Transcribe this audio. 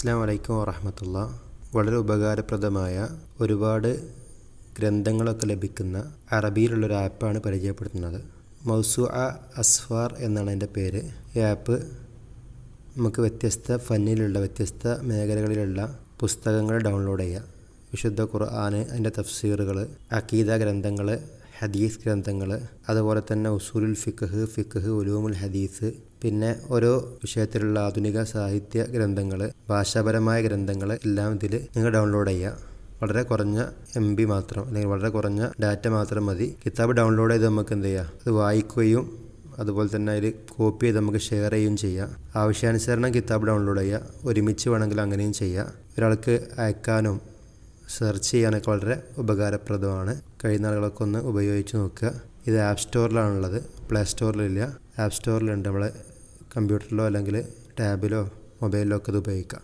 അസ്സലാമു അലൈക്കും വറഹ്മത്തുള്ളാ. വളരെ ഉപകാരപ്രദമായ ഒരുപാട് ഗ്രന്ഥങ്ങളൊക്കെ ലഭിക്കുന്ന അറബിയിലുള്ളൊരു ആപ്പാണ് പരിചയപ്പെടുത്തുന്നത്. മൗസൂഅ അസ്ഫാർ എന്നാണ് അതിൻ്റെ പേര്. ഈ ആപ്പ് നമുക്ക് വ്യത്യസ്ത ഫന്നിലുള്ള വ്യത്യസ്ത മേഖലകളിലുള്ള പുസ്തകങ്ങൾ ഡൗൺലോഡ് ചെയ്യാം. വിശുദ്ധ ഖുർആന്, അതിൻ്റെ തഫ്സീറുകൾ, അഖീദ ഗ്രന്ഥങ്ങൾ, ഹദീസ് ഗ്രന്ഥങ്ങൾ, അതുപോലെ തന്നെ ഉസൂലുൽ ഫിഖ്ഹ്, ഉലൂമുൽ ഹദീസ്, പിന്നെ ഓരോ വിഷയത്തിലുള്ള ആധുനിക സാഹിത്യ ഗ്രന്ഥങ്ങൾ, ഭാഷാപരമായ ഗ്രന്ഥങ്ങൾ എല്ലാം ഇതിൽ നിങ്ങൾ ഡൗൺലോഡ് ചെയ്യുക. വളരെ കുറഞ്ഞ MB മാത്രം, അല്ലെങ്കിൽ വളരെ കുറഞ്ഞ ഡാറ്റ മാത്രം മതി. കിതാബ് ഡൗൺലോഡ് ചെയ്ത് നമുക്ക് എന്ത് ചെയ്യുക, അത് വായിക്കുകയും അതുപോലെ തന്നെ അതിൽ കോപ്പി ചെയ്ത് നമുക്ക് ഷെയർ ചെയ്യുകയും ചെയ്യാം. ആവശ്യാനുസരണം കിതാബ് ഡൗൺലോഡ് ചെയ്യുക. ഒരുമിച്ച് വേണമെങ്കിൽ അങ്ങനെയും ചെയ്യാം. ഒരാൾക്ക് അയക്കാനും സെർച്ച് ചെയ്യാനൊക്കെ വളരെ ഉപകാരപ്രദമാണ്. കഴിയുന്ന ആളുകളൊക്കെ ഒന്ന് ഉപയോഗിച്ച് നോക്കുക. ഇത് ആപ്പ് സ്റ്റോറിലാണുള്ളത്, പ്ലേ സ്റ്റോറിലില്ല. ആപ്പ് സ്റ്റോറിലുണ്ട്. നമ്മളെ കമ്പ്യൂട്ടറിലോ അല്ലെങ്കിൽ ടാബിലോ മൊബൈലിലോ ഒക്കെ ഇത് ഉപയോഗിക്കാം.